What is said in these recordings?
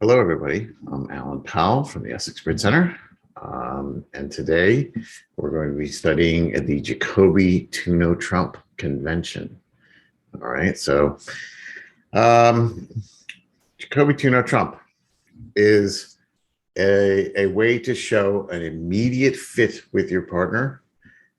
Hello, everybody. I'm Alan Powell from the Essex Bridge Center. And today we're going to be studying the Jacoby to Trump convention. All right. So Jacoby to Trump is a way to show an immediate fit with your partner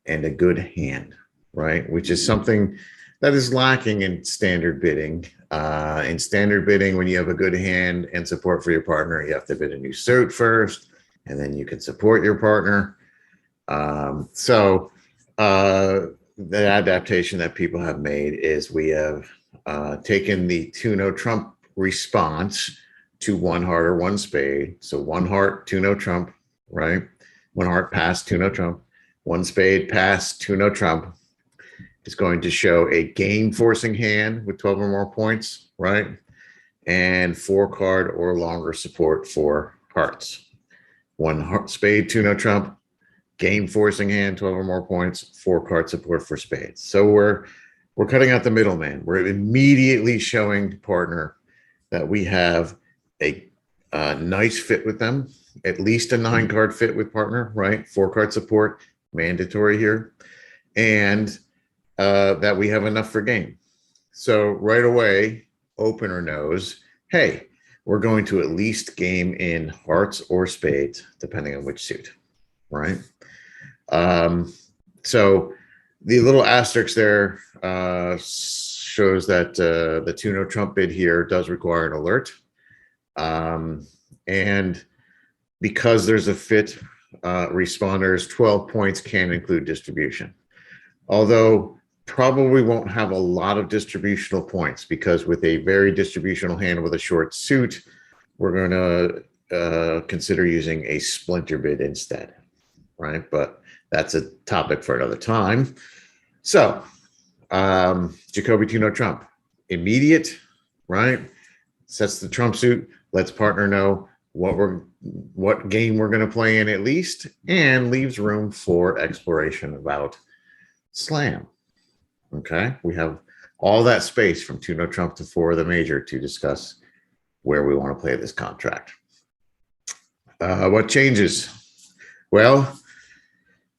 and a good hand, right? Which is something that is lacking in standard bidding. In standard bidding, when you have a good hand and support for your partner, you have to bid a new suit first, and then you can support your partner. The adaptation that people have made is we have taken the to Trump response to one heart or one spade. So one heart, to Trump, right? One heart pass, to Trump. One spade pass, to Trump is going to show a game forcing hand with 12 or more points, right? And 4-card or longer support for hearts. One heart, spade, to Trump, game forcing hand, 12 or more points, 4-card support for spades. So we're cutting out the middleman. We're immediately showing partner that we have a nice fit with them, at least a 9-card fit with partner, right? 4-card support, mandatory here. And that we have enough for game. So right away, opener knows, hey, we're going to at least game in hearts or spades, depending on which suit, right? So the little asterisk there shows that the to Trump bid here does require an alert. And because there's a fit, responders, 12 points can include distribution. Although probably won't have a lot of distributional points, because with a very distributional hand with a short suit, we're going to consider using a splinter bid instead, right? But that's a topic for another time. So Jacoby to Trump, immediate, right? Sets the Trump suit, lets partner know what game we're going to play in at least, and leaves room for exploration about slam. Okay, we have all that space from to Trump to 4 of the major to discuss where we want to play this contract. What changes? Well,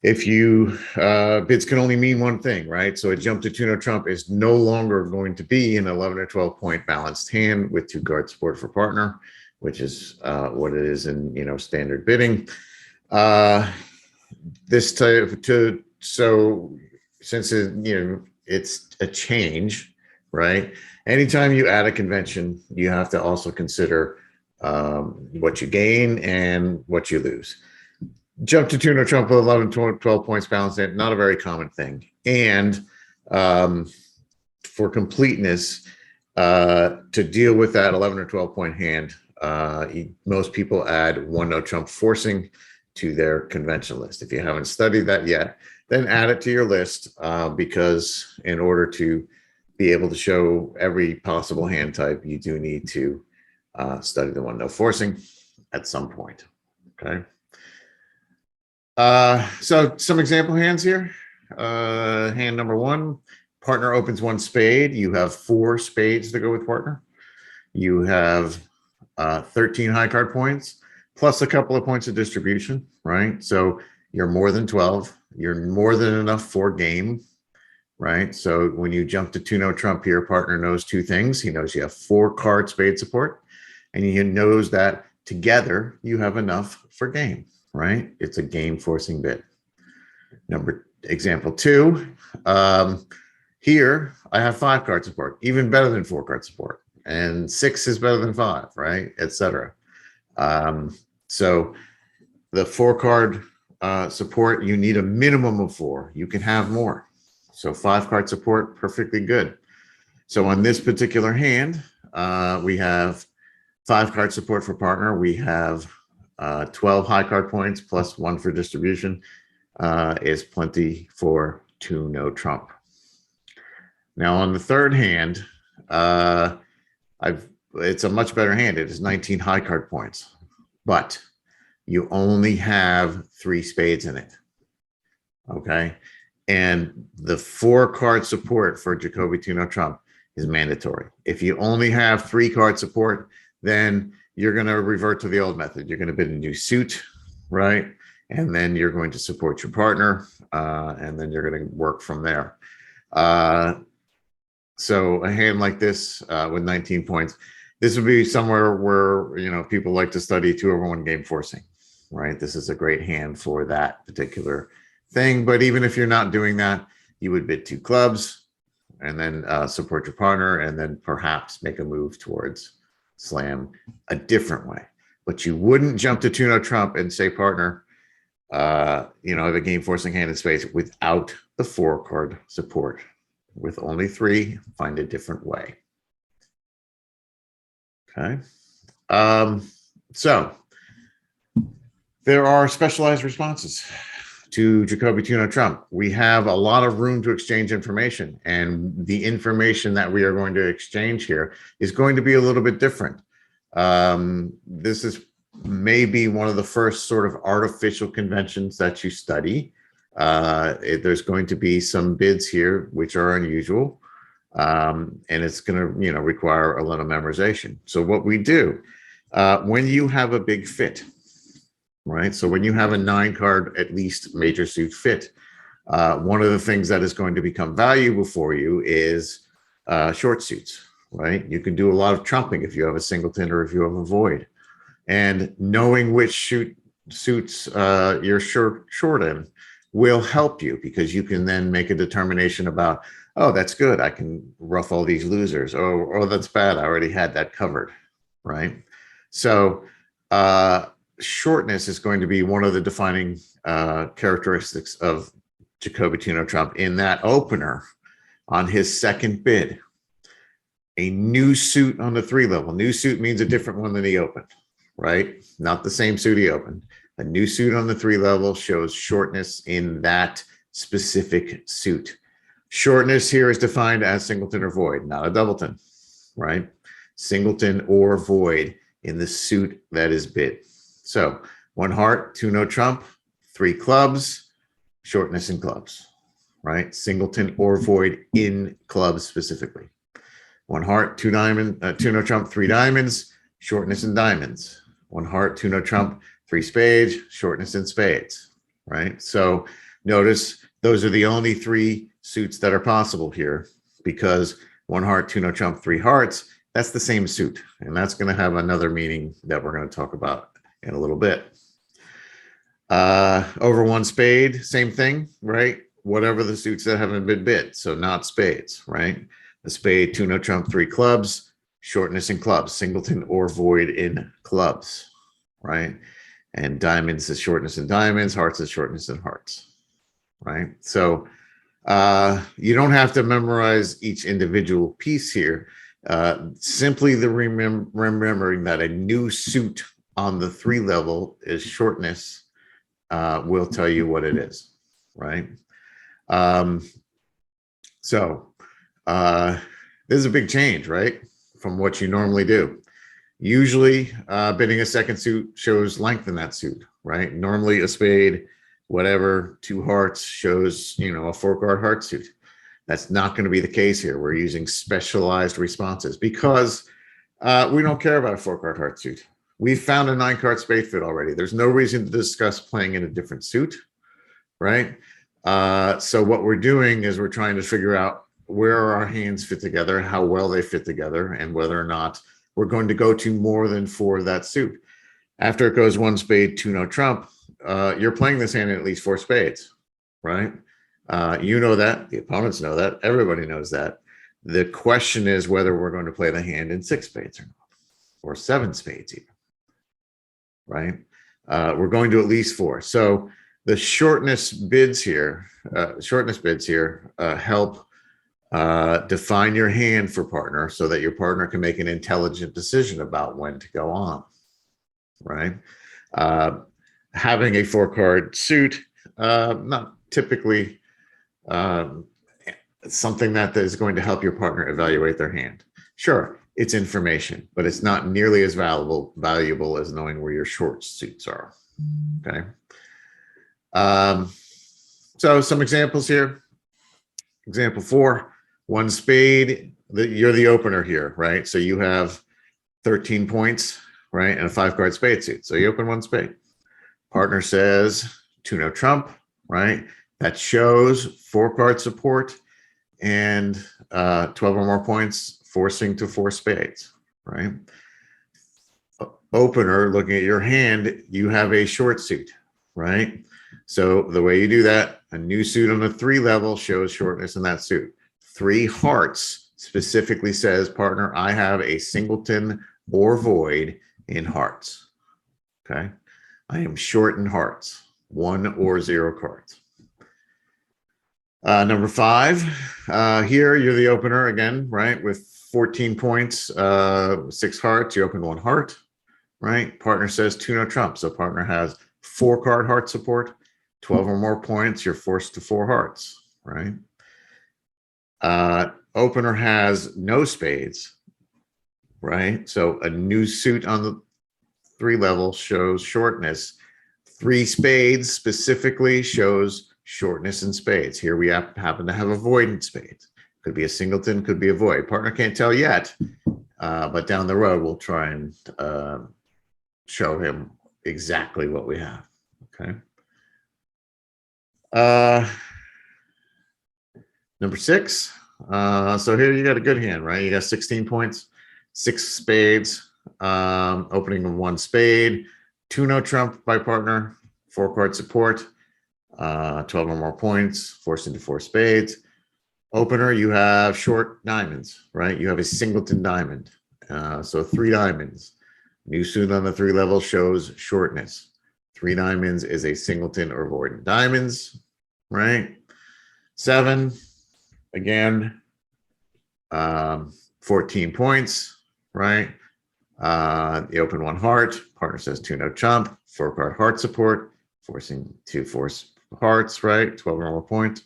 if you bids can only mean one thing, right? So a jump to Trump is no longer going to be an 11 or 12 point balanced hand with 2-card support for partner, which is what it is in standard bidding. This type to so since it's a change, right? Anytime you add a convention, you have to also consider what you gain and what you lose. Jump to Trump with 11, 12 points balanced, not a very common thing. And for completeness, to deal with that 11 or 12 point hand, most people add one no Trump forcing to their convention list. If you haven't studied that yet, then add it to your list, because in order to be able to show every possible hand type, you do need to study the one no forcing at some point. Okay. So some example hands here. Hand number 1, partner opens 1 spade. You have 4 spades to go with partner. You have 13 high card points plus a couple of points of distribution, right? So you're more than 12. You're more than enough for game, right? So when you jump to Trump here, partner knows 2 things. He knows you have 4-card spade support, and he knows that together you have enough for game, right? It's a game forcing bid. Example 2, here I have 5-card support, even better than 4-card support, and 6 is better than 5, right? Etc. So the 4-card support, you need a minimum of 4. You can have more. So 5-card support, perfectly good. So on this particular hand, we have 5-card support for partner. We have 12 high card points plus 1 for distribution, is plenty for to Trump. Now on the third hand, it's a much better hand. It is 19 high card points, but you only have 3 spades in it. Okay. And the 4-card support for Jacoby to Trump is mandatory. If you only have 3-card support, then you're going to revert to the old method. You're going to bid a new suit, right? And then you're going to support your partner, and then you're going to work from there. So a hand like this with 19 points, this would be somewhere where, you know, people like to study 2/1 game forcing, right? This is a great hand for that particular thing. But even if you're not doing that, you would bid 2 clubs and then support your partner, and then perhaps make a move towards slam a different way. But you wouldn't jump to 2-no trump and say, partner, you know, I have a game forcing hand in spades without the 4-card support. With only 3, find a different way. Okay. So there are specialized responses to Jacoby 2-no trump. We have a lot of room to exchange information, and the information that we are going to exchange here is going to be a little bit different. This is maybe one of the first sort of artificial conventions that you study. There's going to be some bids here which are unusual, and it's going to, you know, require a little memorization. So what we do when you have a big fit, right? So when you have a 9-card at least major suit fit, one of the things that is going to become valuable for you is short suits, right? You can do a lot of trumping if you have a singleton or if you have a void, and knowing which suits you're short in will help you, because you can then make a determination about, oh, that's good, I can rough all these losers. Oh, that's bad, I already had that covered, right? So shortness is going to be one of the defining characteristics of Jacoby 2-no trump. In that opener, on his second bid, a new suit on the 3 level. New suit means a different one than he opened, right? Not the same suit he opened. A new suit on the 3 level shows shortness in that specific suit. Shortness here is defined as singleton or void, not a doubleton, right? Singleton or void in the suit that is bid. So 1 heart, 2-no trump, 3 clubs, shortness in clubs, right? Singleton or void in clubs specifically. 1 heart, 2 diamond, 2-no trump, 3 diamonds, shortness in diamonds. 1 heart, 2-no trump, 3 spades, shortness in spades, right? So notice those are the only 3 suits that are possible here, because 1 heart, 2-no trump, 3 hearts, that's the same suit. And that's going to have another meaning that we're going to talk about in a little bit. Over 1 spade, same thing, right? Whatever the suits that haven't been bid, so not spades, right? A spade, 2-no trump, 3 clubs, shortness in clubs, singleton or void in clubs, right? And diamonds is shortness in diamonds, hearts is shortness in hearts, right? So you don't have to memorize each individual piece here. Simply the remembering that a new suit on the 3 level is shortness will tell you what it is, right? So this is a big change, right, from what you normally do. Usually bidding a second suit shows length in that suit, right? Normally a spade, whatever, 2 hearts shows, you know, a 4-card heart suit. That's not going to be the case here. We're using specialized responses because we don't care about a 4-card heart suit. We've found a 9-card spade fit already. There's no reason to discuss playing in a different suit, right? So what we're doing is we're trying to figure out where our hands fit together, how well they fit together, and whether or not we're going to go to more than 4 of that suit. After it goes 1 spade, 2-no trump, you're playing this hand in at least 4 spades, right? You know that, the opponents know that, everybody knows that. The question is whether we're going to play the hand in 6 spades or not, or 7 spades even, right? We're going to at least 4. So the shortness bids here help define your hand for partner so that your partner can make an intelligent decision about when to go on, right? Having a 4-card suit, not typically something that is going to help your partner evaluate their hand. Sure, it's information, but it's not nearly as valuable as knowing where your short suits are, okay? So some examples here. Example 4, 1 spade, you're the opener here, right? So you have 13 points. right? And a 5-card spade suit. So you open one spade. Partner says 2-no trump, right? That shows 4-card support and 12 or more points, forcing to 4 spades, right? Opener, looking at your hand, you have a short suit, right? So the way you do that, a new suit on the 3 level shows shortness in that suit. 3 hearts specifically says, partner, I have a singleton or void in hearts, okay? I am short in hearts, 1 or 0 cards. Number 5, here you're the opener again, right? With 14 points, 6 hearts, you open 1 heart, right? Partner says 2-no trump. So partner has 4-card heart support, 12 or more points, you're forced to 4 hearts, right? Opener has no spades, right? So a new suit on the 3 level shows shortness. 3 spades specifically shows shortness in spades. Here we happen to have a void in spades. Could be a singleton, could be a void. Partner can't tell yet, but down the road we'll try and show him exactly what we have. Okay. Number 6. So here you got a good hand, right? You got 16 points, 6 spades, opening of 1 spade, 2-no trump by partner, 4-card support, 12 or more points, forced into 4 spades. Opener, you have short diamonds, right? You have a singleton diamond. So 3 diamonds. New suit on the 3 level shows shortness. 3 diamonds is a singleton or void in diamonds, right? 7, again, 14 points, right? You open 1 heart. Partner says 2-no trump, 4-card heart support, forcing to force hearts, right? 12 or more points.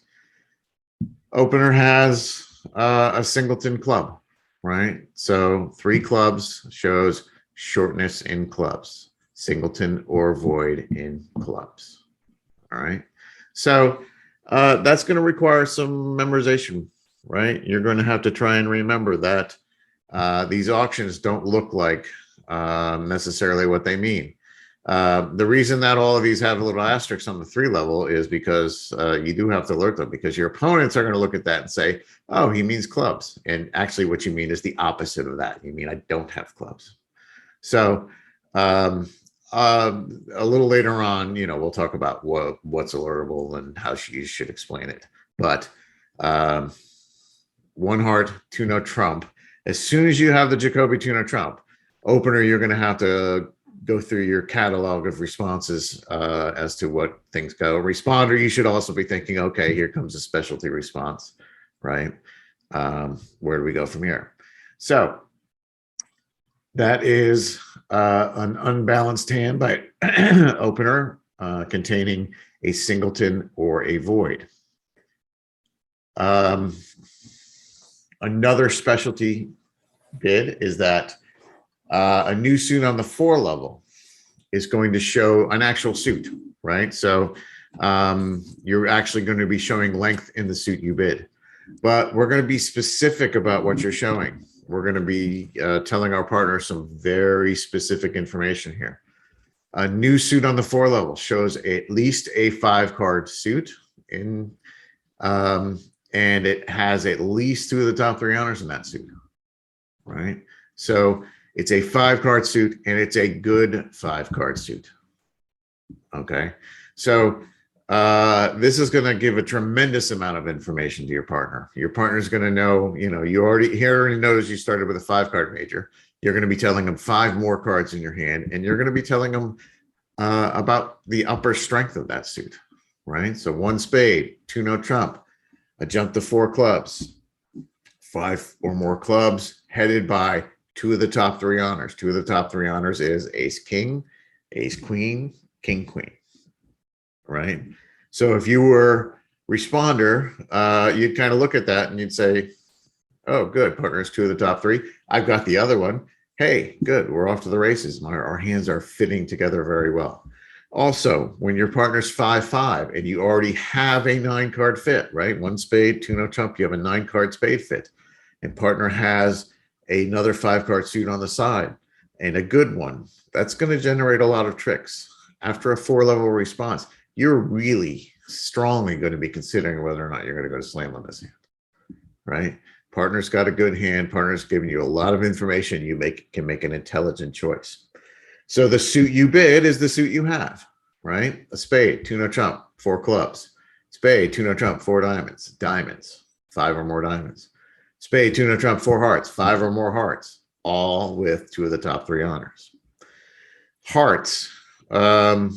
Opener has a singleton club, right? So 3 clubs shows shortness in clubs, singleton or void in clubs. All right. So that's going to require some memorization, right? You're going to have to try and remember that these auctions don't look like necessarily what they mean. The reason that all of these have a little asterisk on the 3 level is because you do have to alert them, because your opponents are going to look at that and say, oh, he means clubs. And actually what you mean is the opposite of that. You mean I don't have clubs. So a little later on, we'll talk about what's alertable and how you should explain it. But 1 heart, 2-no trump. As soon as you have the Jacoby 2-no trump, opener, you're going to have to go through your catalog of responses as to what things go. Responder, you should also be thinking, okay, here comes a specialty response, right? Where do we go from here? So that is an unbalanced hand by opener containing a singleton or a void. Another specialty bid is that a new suit on the 4 level is going to show an actual suit, right? So you're actually going to be showing length in the suit you bid, but we're going to be specific about what you're showing. We're going to be telling our partner some very specific information here. A new suit on the 4 level shows at least a 5-card suit in, and it has at least 2 of the top 3 honors in that suit, right? So it's a 5-card suit, and it's a good 5-card suit. Okay, so this is going to give a tremendous amount of information to your partner. Your partner's going to know, he already knows you started with a 5-card major. You're going to be telling him 5 more cards in your hand, and you're going to be telling him about the upper strength of that suit, right? So 1 spade, 2-no trump, a jump to 4 clubs, 5 or more clubs headed by 2 of the top 3 honors. 2 of the top 3 honors is ace king, ace queen, king queen, right? So if you were responder, you'd kind of look at that and you'd say, oh, good, partner's 2 of the top 3. I've got the other one. Hey, good, we're off to the races. Our hands are fitting together very well. Also, when your partner's 5-5 and you already have a 9-card fit, right? 1 spade, 2-no trump, you have a 9-card spade fit, and partner has another 5-card suit on the side. and a good one, that's going to generate a lot of tricks. After a 4-level response, you're really strongly going to be considering whether or not you're going to go to slam on this hand, right? Partner's got a good hand. Partner's giving you a lot of information. You can make an intelligent choice. So the suit you bid is the suit you have, right? A spade, 2-no trump, 4 clubs. Spade, 2-no trump, 4 diamonds. Diamonds, 5 or more diamonds. Spade, 2-no trump, 4 hearts, 5 or more hearts, all with 2 of the top 3 honors. Hearts, 1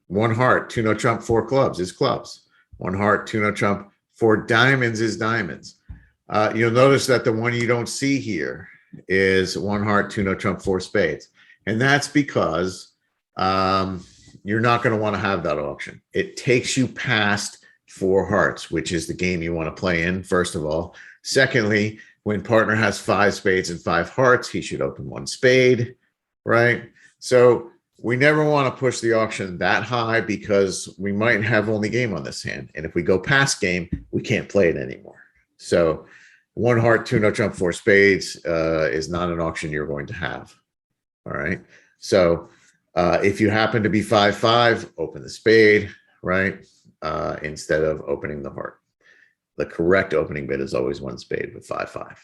heart, 2-no trump, 4 clubs is clubs. 1 heart, 2-no trump, 4 diamonds is diamonds. You'll notice that the one you don't see here is 1 heart, 2-no trump, 4 spades. And that's because you're not going to want to have that auction. It takes you past 4 hearts, which is the game you want to play in, first of all. Secondly, when partner has 5 spades and 5 hearts, he should open 1 spade, right? So we never want to push the auction that high because we might have only game on this hand. And if we go past game, we can't play it anymore. So 1 heart, 2-no trump, 4 spades is not an auction you're going to have. All right. So if you happen to be 5-5, open the spade, right? Instead of opening the heart. The correct opening bid is always 1 spade with 5-5.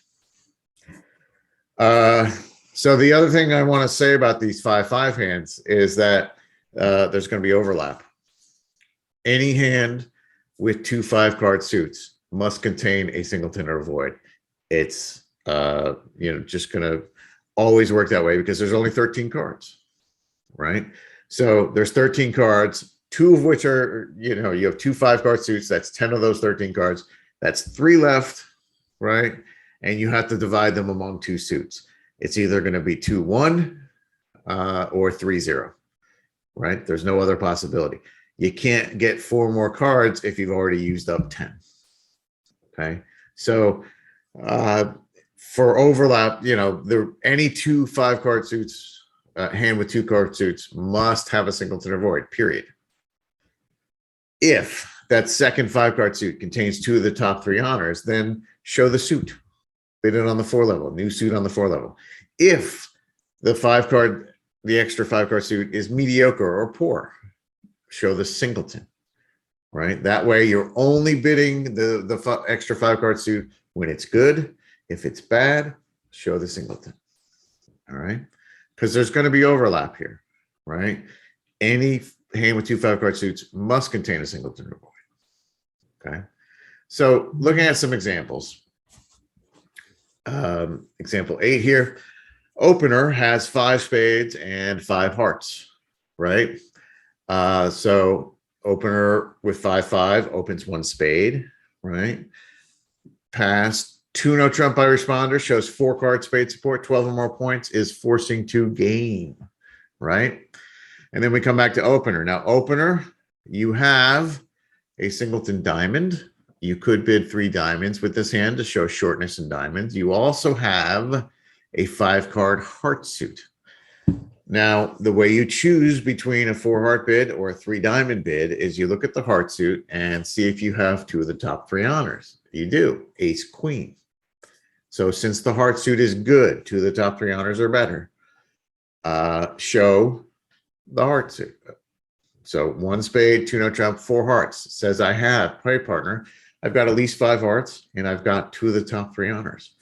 So the other thing I want to say about these 5-5 hands is that there's going to be overlap. Any hand with 2 5-card suits must contain a singleton or a void. It's just going to always work that way because there's only 13 cards, right? So there's 13 cards, 2 of which are, you have 2 5-card suits. That's 10 of those 13 cards. That's 3 left, right? And you have to divide them among 2 suits. It's either going to be 2-1 or 3-0, right? There's no other possibility. You can't get 4 more cards if you've already used up 10. Okay. So for overlap, any 2 5-card suits, hand with 2 card suits must have a singleton or void, period. If that second 5-card suit contains 2 of the top 3 honors, then show the suit. Bid it on the 4 level, new suit on the 4 level. If the extra 5-card suit is mediocre or poor, show the singleton, right? That way you're only bidding the extra 5-card suit when it's good. If it's bad, show the singleton, all right? Because there's going to be overlap here, right? Any hand with 2 5-card suits must contain a singleton or void, okay? So looking at some examples. Example 8 here. Opener has 5 spades and 5 hearts, right? So opener with 5-5 opens 1 spade, right? Pass 2-no trump by responder shows 4-card spade support, 12 or more points is forcing to game, right? And then we come back to opener. Now opener, you have a singleton diamond. You could bid 3 diamonds with this hand to show shortness in diamonds. You also have a 5-card heart suit. Now, the way you choose between a 4-heart bid or a 3-diamond bid is you look at the heart suit and see if you have 2 of the top 3 honors. You do, ace, queen. So since the heart suit is good, 2 of the top 3 honors or better, show the heart suit. So 1 spade, 2-no trump, 4 hearts. Says I have, play partner, I've got at least 5 hearts and I've got 2 of the top 3 honors.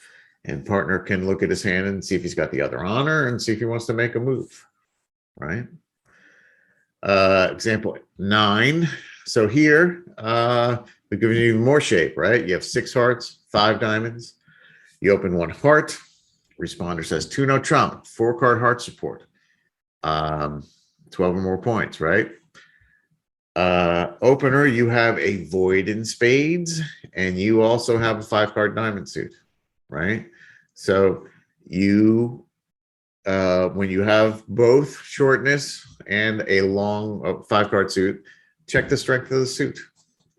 And partner can look at his hand and see if he's got the other honor and see if he wants to make a move, right? Example 9. So here, we've given you even more shape, right? You have 6 hearts, 5 diamonds. You open 1 heart. Responder says 2-no trump, 4-card heart support. 12 or more points, right? Opener, you have a void in spades, and you also have a 5-card diamond suit, right? So you, when you have both shortness and a long 5-card suit, check the strength of the suit.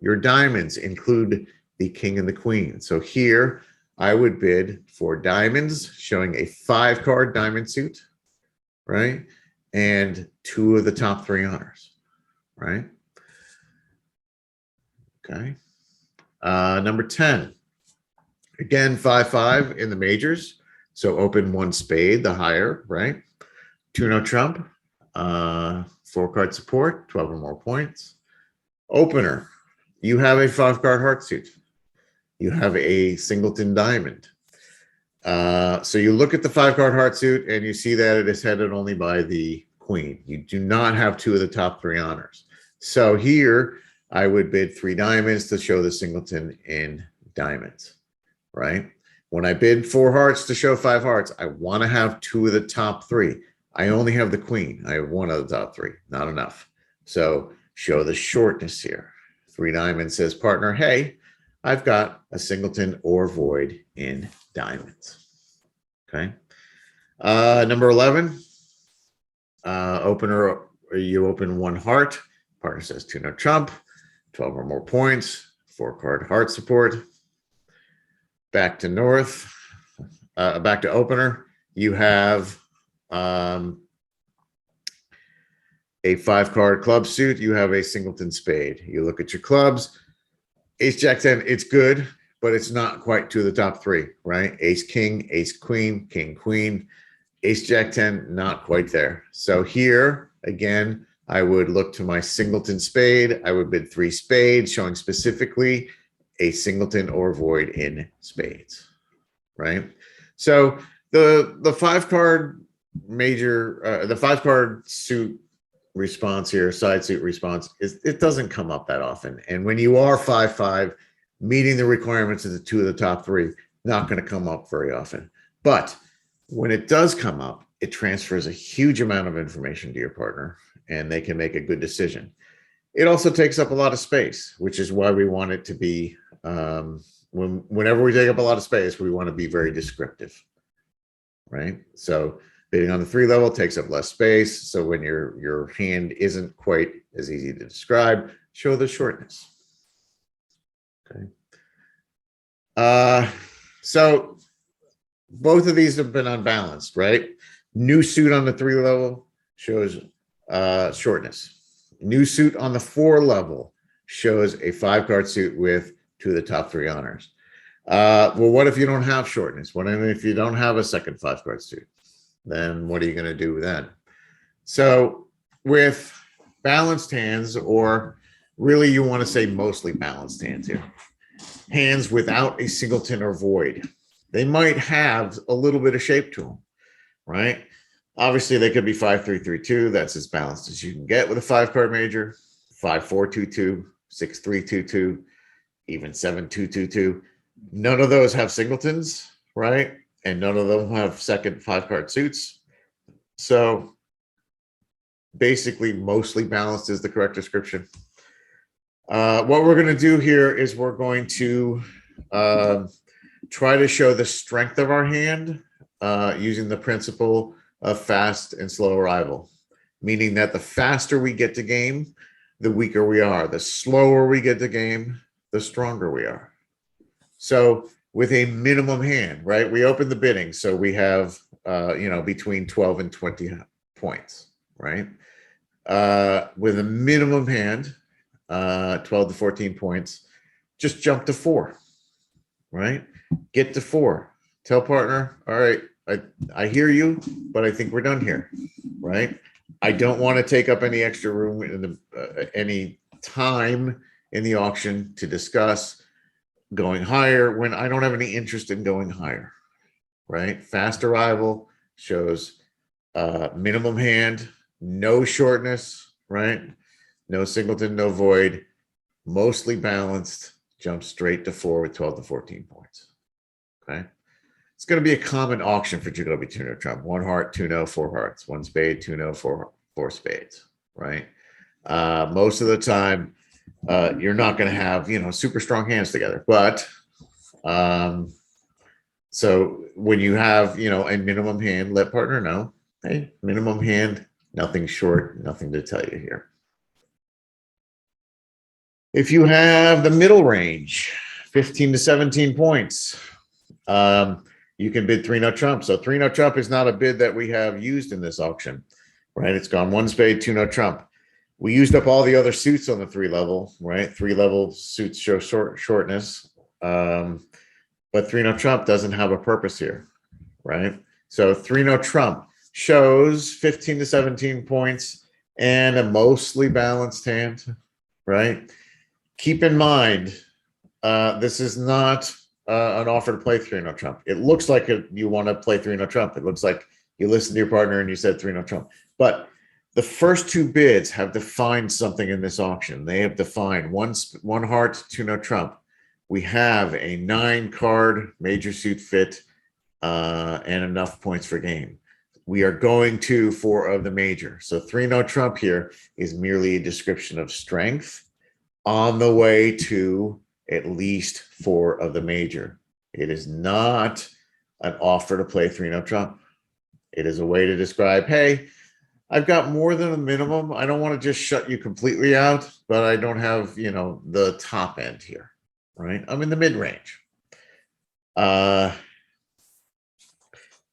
Your diamonds include the king and the queen. So here I would bid for diamonds, showing a 5-card diamond suit, right? And 2 of the top 3 honors, right? Okay. Number 10. Again, 5-5 in the majors. So open 1 spade, the higher, right? 2 no trump, 4-card support, 12 or more points. Opener, you have a 5-card heart suit. You have a singleton diamond. So you look at the 5-card heart suit and you see that it is headed only by the queen. You do not have 2 of the top 3 honors. So here I would bid 3 diamonds to show the singleton in diamonds, right? When I bid 4 hearts to show 5 hearts, I want to have 2 of the top 3. I only have the queen. I have 1 of the top 3, not enough. So show the shortness here. 3 diamonds says, partner, hey, I've got a singleton or void in diamonds. Okay. Number 11, opener, you open 1 heart. Partner says 2 no trump, 12 or more points, 4-card heart support. Back to north, back to opener, you have a 5-card club suit. You have a singleton spade. You look at your clubs. Ace, jack, 10, it's good, but it's not quite 2 of the top 3, right? Ace, king, ace, queen, king, queen. Ace, jack, 10, not quite there. So here, again, I would look to my singleton spade. I would bid 3 spades, showing specifically a singleton or void in spades, right? So the 5-card major, the 5-card suit response here, side suit response, it doesn't come up that often. And when you are 5-5, meeting the requirements of the 2 of the top 3, not going to come up very often. But when it does come up, it transfers a huge amount of information to your partner, and they can make a good decision. It also takes up a lot of space, which is why we want it to be, whenever we take up a lot of space, we want to be very descriptive, right? So bidding on the 3 level takes up less space. So when your hand isn't quite as easy to describe, show the shortness. Okay. So both of these have been unbalanced, right? New suit on the 3 level shows shortness. New suit on the 4 level shows a 5-card suit with 2 of the top 3 honors. Well, what if you don't have shortness? What if you don't have a second 5-card suit? Then what are you going to do then? So with balanced hands, or really you want to say mostly balanced hands here, hands without a singleton or void, they might have a little bit of shape to them, right? Obviously, they could be 5-3-3-2. That's as balanced as you can get with a 5-card major. 5-4-2-2, 6-3-2-2, even 7-2-2-2. None of those have singletons, right? And none of them have second 5-card suits. So basically, mostly balanced is the correct description. What we're going to do here is we're going to try to show the strength of our hand using the principle of fast and slow arrival, meaning that the faster we get to game, the weaker we are. The slower we get to game, the stronger we are. So with a minimum hand, right? We open the bidding, so we have between 12 and 20 points, right? With a minimum hand, 12 to 14 points, just jump to 4, right? Get to 4. Tell partner, all right, I hear you, but I think we're done here, right? I don't want to take up any extra room in the any time in the auction to discuss going higher when I don't have any interest in going higher, right? Fast arrival shows minimum hand, no shortness, right? No singleton, no void, mostly balanced, jump straight to 4 with 12 to 14 points, okay? It's going to be a common auction for Jacoby 2 no trump. 1 heart, 2 no, 4 hearts. 1 spade, 2 no, 4 spades, right? Most of the time, you're not going to have, super strong hands together. But so when you have, a minimum hand, let partner know, hey, minimum hand, nothing short, nothing to tell you here. If you have the middle range, 15 to 17 points, you can bid 3 no trump. So 3 no trump is not a bid that we have used in this auction, right? It's gone 1 spade, 2 no trump. We used up all the other suits on the 3 level, right? 3 level suits show shortness, but 3 no trump doesn't have a purpose here, right? So 3 no trump, shows 15 to 17 points and a mostly balanced hand, right? Keep in mind, this is not an offer to play 3-0 trump. It looks like you want to play 3-0 trump. It looks like you listened to your partner and you said 3-0 trump. But the first two bids have defined something in this auction. They have defined one heart, 2-0 trump. We have a 9-card major suit fit and enough points for game. We are going to 4 of the major. So 3-0 trump here is merely a description of strength on the way to at least 4 of the major. It is not an offer to play 3-0 trump. It is a way to describe, hey, I've got more than a minimum. I don't want to just shut you completely out, but I don't have, the top end here, right? I'm in the mid-range.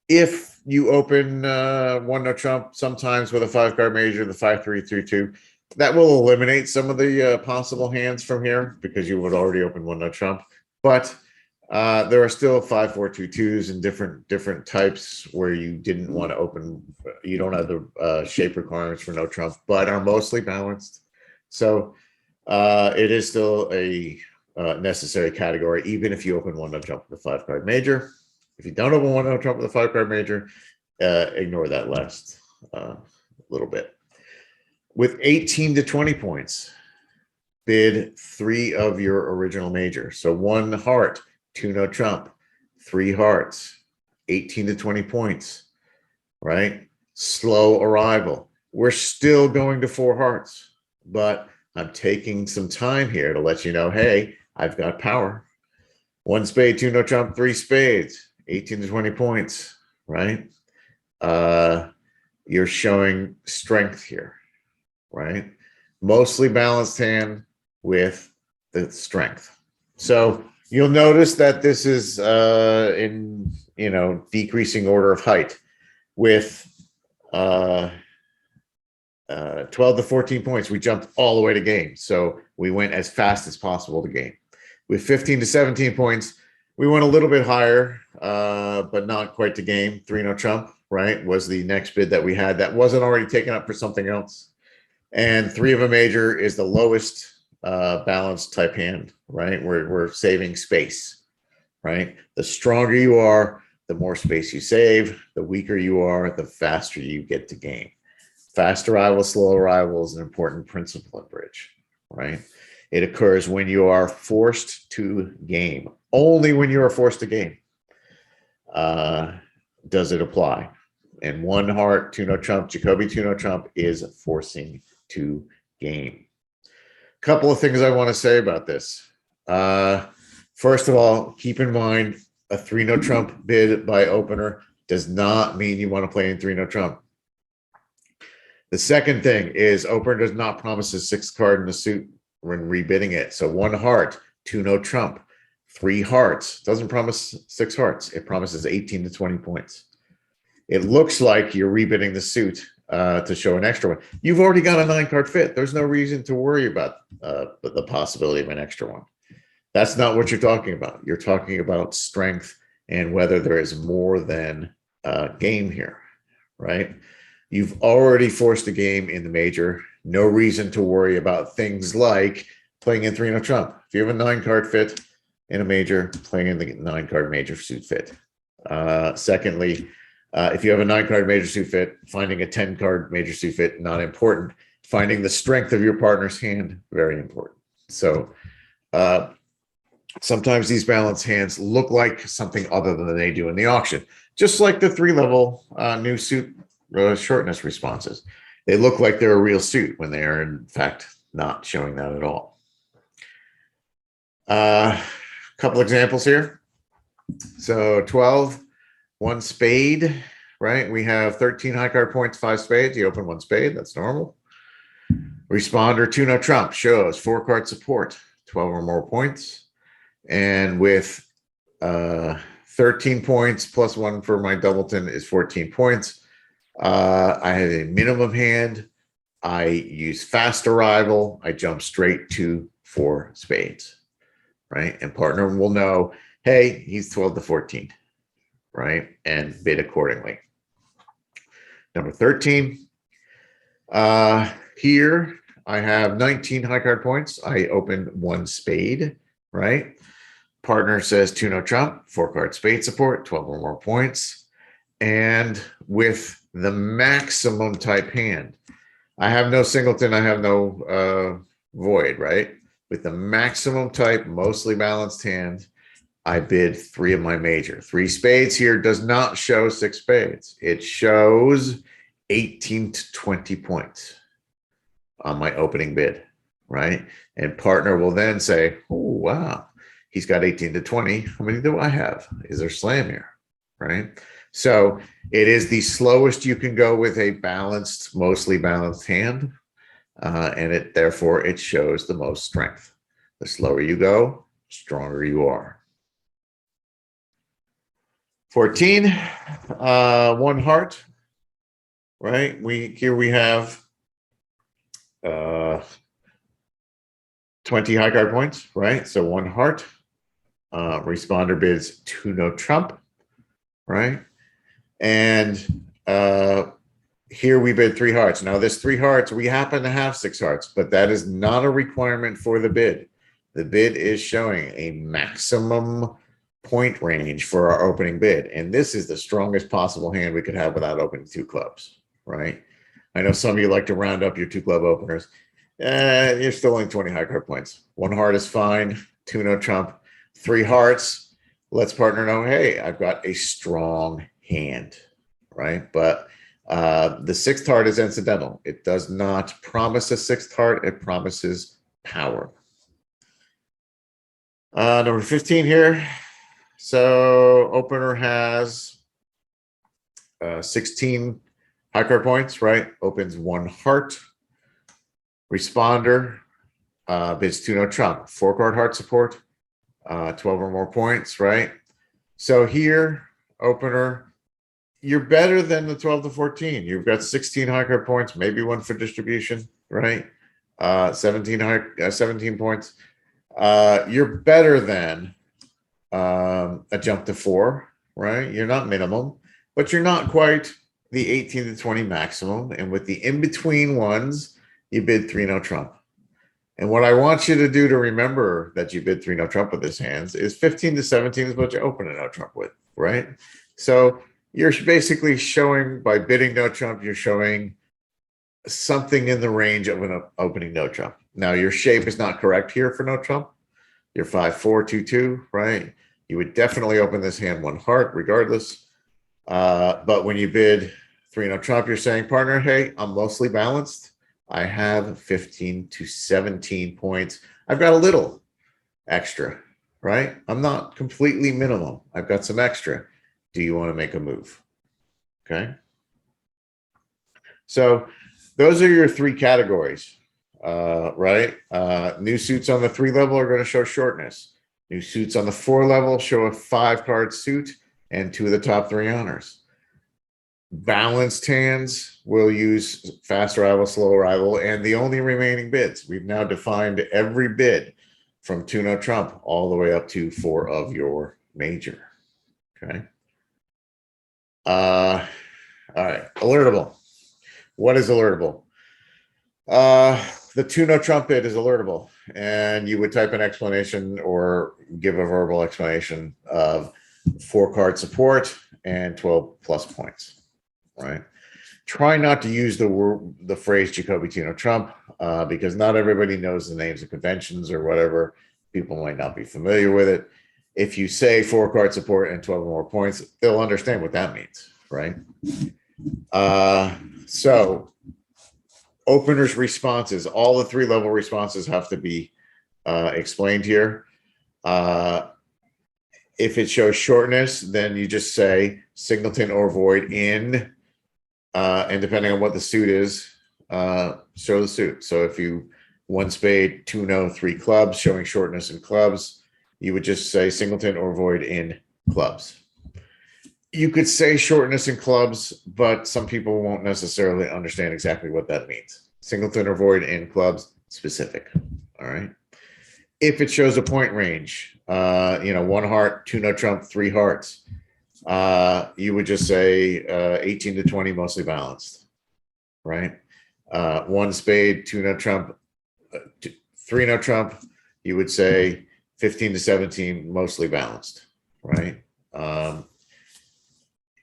If you open 1-0 trump, sometimes with a 5-card major, the 5-3-3-2, that will eliminate some of the possible hands from here because you would already open 1-0 trump. But there are still 5-4-2-2s and different types where you didn't want to open. You don't have the shape requirements for no trump, but are mostly balanced. So it is still a necessary category, even if you open 1-0 trump with a 5-card major. If you don't open 1-0 trump with a 5-card major, ignore that last little bit. With 18 to 20 points, bid 3 of your original major. So 1 heart, 2-0 trump, 3 hearts, 18 to 20 points, right? Slow arrival. We're still going to 4 hearts, but I'm taking some time here to let you know, hey, I've got power. 1 spade, 2-0 trump, 3 spades, 18 to 20 points, right? You're showing strength here, right? Mostly balanced hand with the strength. So you'll notice that this is in decreasing order of height with 12 to 14 points. We jumped all the way to game. So we went as fast as possible to game. With 15 to 17 points, we went a little bit higher, but not quite to game. 3-0 trump, right, was the next bid that we had that wasn't already taken up for something else. And 3 of a major is the lowest balanced type hand, right? We're saving space, right? The stronger you are, the more space you save. The weaker you are, the faster you get to game. Fast arrival, slow arrival is an important principle in bridge, right? It occurs when you are forced to game. Only when you are forced to game does it apply. And 1 heart, 2-0 trump, Jacoby 2-0 trump is forcing to game. Couple of things I want to say about this. First of all, keep in mind a 3-0 trump bid by opener does not mean you want to play in 3-0 trump. The second thing is opener does not promise a 6th card in the suit when rebidding it. So 1 heart, 2-0 trump, 3 hearts doesn't promise 6 hearts. It promises 18 to 20 points. It looks like you're rebidding the suit to show an extra one. You've already got a 9-card fit. There's no reason to worry about the possibility of an extra one. That's not what you're talking about. You're talking about strength and whether there is more than game here, right? You've already forced a game in the major. No reason to worry about things like playing in 3-0 trump. If you have a 9-card fit in a major, playing in the 9-card major suit fit. Secondly, if you have a 9-card major suit fit, finding a 10-card major suit fit, not important. Finding the strength of your partner's hand, very important. So sometimes these balanced hands look like something other than they do in the auction. Just like the 3-level new suit shortness responses. They look like they're a real suit when they are in fact not showing that at all. A couple examples here. So 12, 1 spade, right? We have 13 high card points, 5 spades. You open 1 spade, that's normal. Responder 2-0 trump shows 4-card support, 12 or more points. And with 13 points plus 1 for my doubleton is 14 points. I have a minimum hand. I use fast arrival. I jump straight to 4 spades, right? And partner will know, hey, he's 12 to 14, right? And bid accordingly. Number 13. Here I have 19 high card points. I opened one spade, right? Partner says two no trump, 4-card spade support, 12 or more points. And with the maximum type hand, I have no singleton, I have no void, right? With the maximum type, mostly balanced hand, I bid 3 of my major. 3 spades here does not show 6 spades. It shows 18 to 20 points on my opening bid, right? And partner will then say, oh, wow, he's got 18 to 20. How many do I have? Is there slam here, right? So it is the slowest you can go with a balanced, mostly balanced hand. And therefore it shows the most strength. The slower you go, stronger you are. 14, 1 heart, right? Here we have 20 high card points, right? So 1 heart. Responder bids 2 no trump, right? And here we bid 3 hearts. Now this 3 hearts, we happen to have 6 hearts, but that is not a requirement for the bid. The bid is showing a maximum point range for our opening bid. And this is the strongest possible hand we could have without opening 2 clubs, right? I know some of you like to round up your 2 club openers. You're still only 20 high card points. 1 heart is fine, 2 no trump, 3 hearts. Let's partner know, hey, I've got a strong hand, right? But the 6th heart is incidental. It does not promise a 6th heart. It promises power. Number 15 here. So opener has 16 high card points, right? Opens 1 heart. Responder bids 2 no trump, 4-card heart support, 12 or more points, right? So here, opener, you're better than the 12 to 14. You've got 16 high card points, maybe 1 for distribution, right? 17 points. You're better than a jump to 4, right? You're not minimum, but you're not quite the 18 to 20 maximum. And with the in-between ones, you bid 3 no trump. And what I want you to do to remember that you bid 3 no trump with this hands is 15 to 17 is what you open a no trump with, right? So you're basically showing, by bidding no trump, you're showing something in the range of an opening no trump. Now your shape is not correct here for no trump. You're 5-4, 2-2, right? You would definitely open this hand 1 heart regardless. But when you bid 3 no trump, you're saying, partner, hey, I'm mostly balanced. I have 15 to 17 points. I've got a little extra, right? I'm not completely minimum. I've got some extra. Do you want to make a move? Okay. So those are your 3 categories, right? New suits on the 3 level are going to show shortness. New suits on the 4 level show a 5-card suit and 2 of the top 3 honors. Balanced hands will use fast arrival, slow arrival, and the only remaining bids. We've now defined every bid from 2 no trump all the way up to 4 of your major. Okay. All right. Alertable. What is alertable? The 2 no trump bid is alertable, and you would type an explanation or give a verbal explanation of 4-card support and 12 plus points. Right. Try not to use the phrase Jacoby 2 no trump because not everybody knows the names of conventions or whatever. People might not be familiar with it. If you say 4-card support and 12 or more points, they'll understand what that means, right? So openers' responses, all the 3-level responses have to be explained here. If it shows shortness, then you just say singleton or void in. And depending on what the suit is, show the suit. So if you 1 spade, 2 no, 3 clubs, showing shortness in clubs, you would just say singleton or void in clubs. You could say shortness in clubs, but some people won't necessarily understand exactly what that means. Singleton or void in clubs, specific. All right. If it shows a point range, 1 heart, 2 no trump, 3 hearts. you would just say 18 to 20, mostly balanced, right? One spade, two no trump, three no trump, you would say 15 to 17, mostly balanced, right?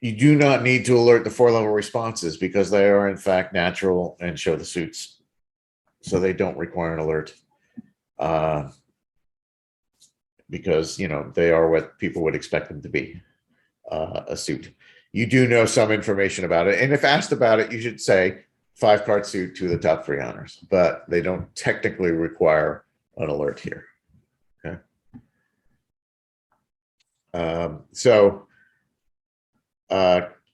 You do not need to alert the 4-level responses because they are in fact natural and show the suits. So they don't require an alert because, you know, they are what people would expect them to be, a suit. You do know some information about it. And if asked about it, you should say 5-card suit to the top 3 honors, but they don't technically require an alert here. Okay.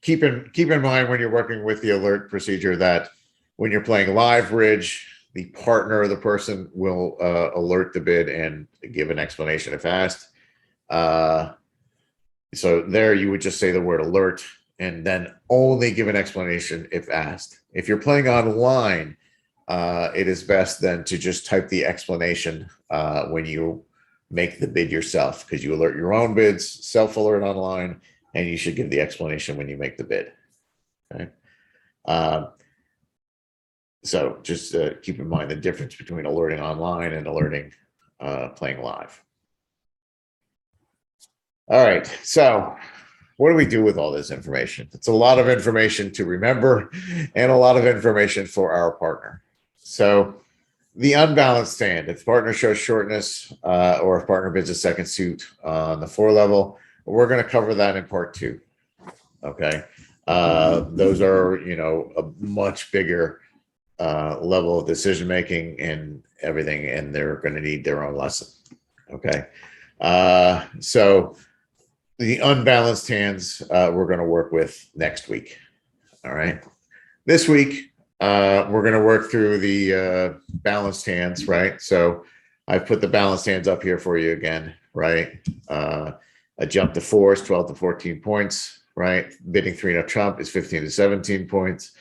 Keep in mind when you're working with the alert procedure that when you're playing live bridge, the partner of the person will alert the bid and give an explanation if asked. So there you would just say the word alert and then only give an explanation if asked. If you're playing online, it is best then to just type the explanation when you make the bid yourself, because you alert your own bids, self-alert online, and you should give the explanation when you make the bid. Okay. So just keep in mind the difference between alerting online and alerting playing live. All right. So what do we do with all this information? It's a lot of information to remember and a lot of information for our partner. So the unbalanced hand, if partner shows shortness or if partner bids a second suit on the 4-level, we're going to cover that in part 2. Okay. Those are, you know, a much bigger level of decision making and everything, and they're going to need their own lesson. Okay. So the unbalanced hands we're going to work with next week. All right. This week, we're going to work through the balanced hands, right? So I've put the balanced hands up here for you again, right? A jump to 4 is 12 to 14 points, right? Bidding 3 no trump is 15 to 17 points.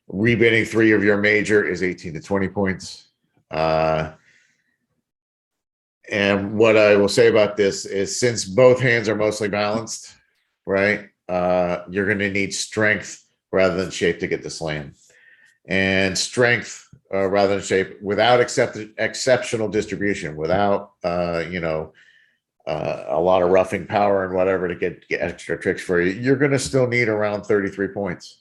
Rebidding 3 of your major is 18 to 20 points. And what I will say about this is, since both hands are mostly balanced, right, you're going to need strength rather than shape to get the slam. And strength rather than shape without exceptional distribution, without, you know, a lot of roughing power and whatever to get extra tricks for you, you're going to still need around 33 points.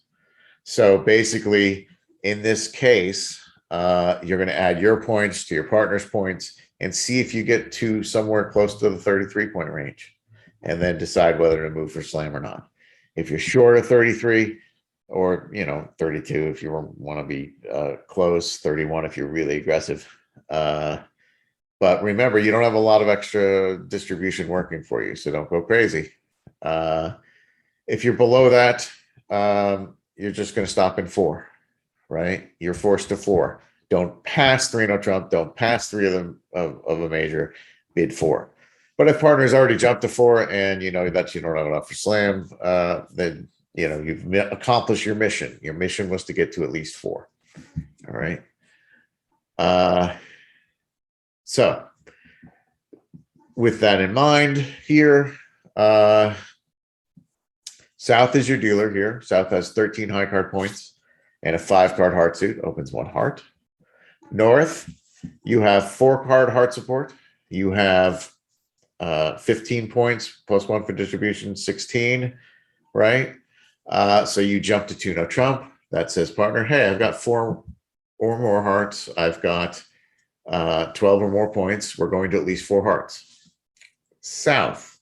So basically, in this case, you're going to add your points to your partner's points and see if you get to somewhere close to the 33-point range, and then decide whether to move for slam or not. If you're short of 33, or, you know, 32 if you want to be close, 31 if you're really aggressive. But remember, you don't have a lot of extra distribution working for you, so don't go crazy. If you're below that, you're just going to stop in 4, right? You're forced to 4. Don't pass 3 no trump. Don't pass 3 of them of a major. Bid 4. But if partner's already jumped to 4 and you know that you don't have enough for slam, then you know you've accomplished your mission. Your mission was to get to at least 4. All right. So with that in mind, here, South is your dealer here. South has 13 high card points and a 5-card heart suit, opens 1 heart. North, you have 4-card heart support. You have 15 points plus 1 for distribution, 16, right? So you jump to 2 no trump. That says partner, hey, I've got 4 or more hearts. I've got 12 or more points. We're going to at least 4 hearts. South,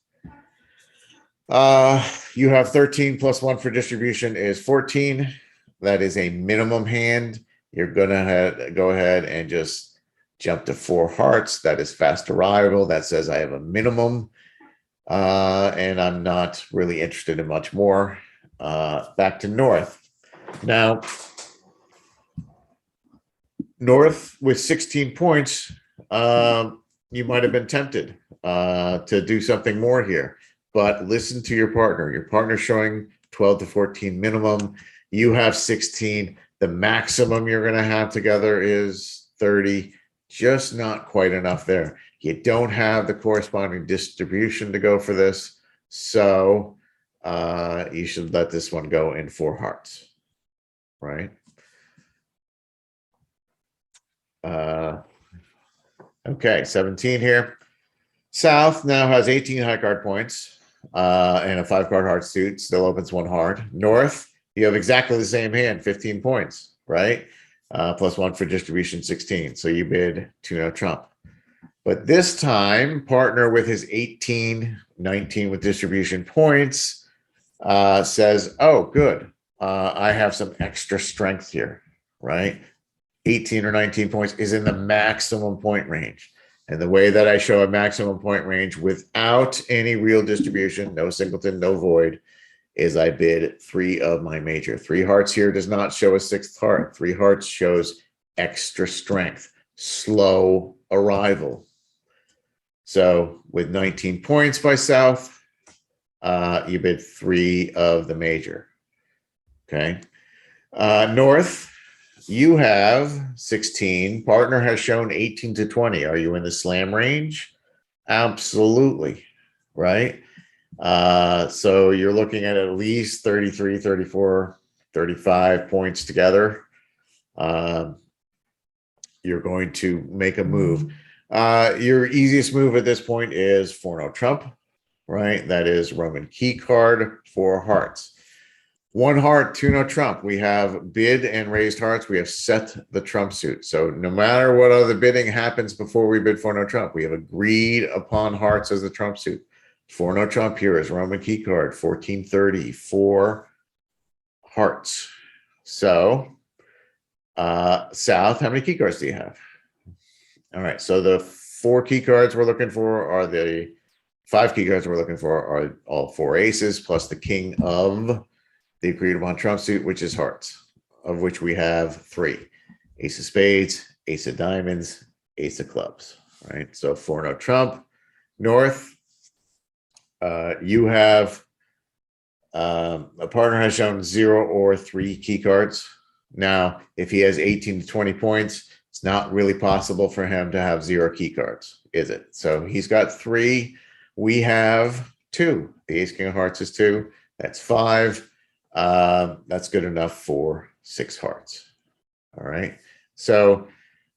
you have 13 plus 1 for distribution is 14. That is a minimum hand. You're gonna go ahead and just jump to 4 hearts. That is fast arrival. That says I have a minimum, and I'm not really interested in much more. Back to North. Now, North with 16 points, you might have been tempted to do something more here, but listen to your partner. Your partner's showing 12 to 14 minimum. You have 16. The maximum you're going to have together is 30. Just not quite enough there. You don't have the corresponding distribution to go for this. So you should let this one go in 4 hearts, right? Okay, 17 here. South now has 18 high card points and a 5-card heart suit, still opens 1 heart. North, you have exactly the same hand, 15 points, right? Plus 1 for distribution, 16. So you bid 2-no trump. But this time, partner with his 18, 19 with distribution points says, oh, good. I have some extra strength here, right? 18 or 19 points is in the maximum point range. And the way that I show a maximum point range without any real distribution, no singleton, no void, is I bid 3 of my major. 3 hearts here does not show a 6th heart. 3 hearts shows extra strength, slow arrival. So with 19 points by South, you bid 3 of the major. Okay. North, you have 16. Partner has shown 18 to 20. Are you in the slam range? Absolutely. Right. So you're looking at least 33, 34, 35 points together. You're going to make a move. Your easiest move at this point is 4-no trump, right? That is Roman key card, 4 hearts. 1 heart, 2-no trump. We have bid and raised hearts. We have set the trump suit. So no matter what other bidding happens before we bid 4-no trump, we have agreed upon hearts as the trump suit. 4-no trump here is Roman key card, 1430, 4 hearts. So South, how many key cards do you have? All right, so the 4 key cards we're looking for are the 5 key cards we're looking for are all 4 aces plus the king of the agreed upon trump suit, which is hearts, of which we have 3. Ace of spades, ace of diamonds, ace of clubs, right? So 4-no trump. North, you have a partner has shown 0 or 3 key cards. Now, if he has 18 to 20 points, it's not really possible for him to have 0 key cards, is it? So he's got 3. We have 2. The ace king of hearts is 2. That's 5. That's good enough for 6 hearts. All right. So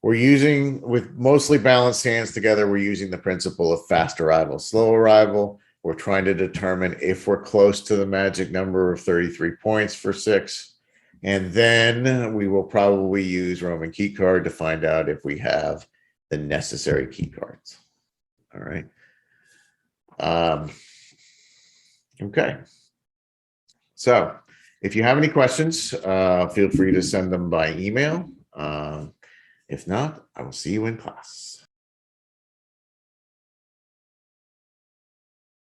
we're using, with mostly balanced hands together, we're using the principle of fast arrival, slow arrival. We're trying to determine if we're close to the magic number of 33 points for 6. And then we will probably use Roman key card to find out if we have the necessary key cards. All right. Okay. So if you have any questions, feel free to send them by email. If not, I will see you in class.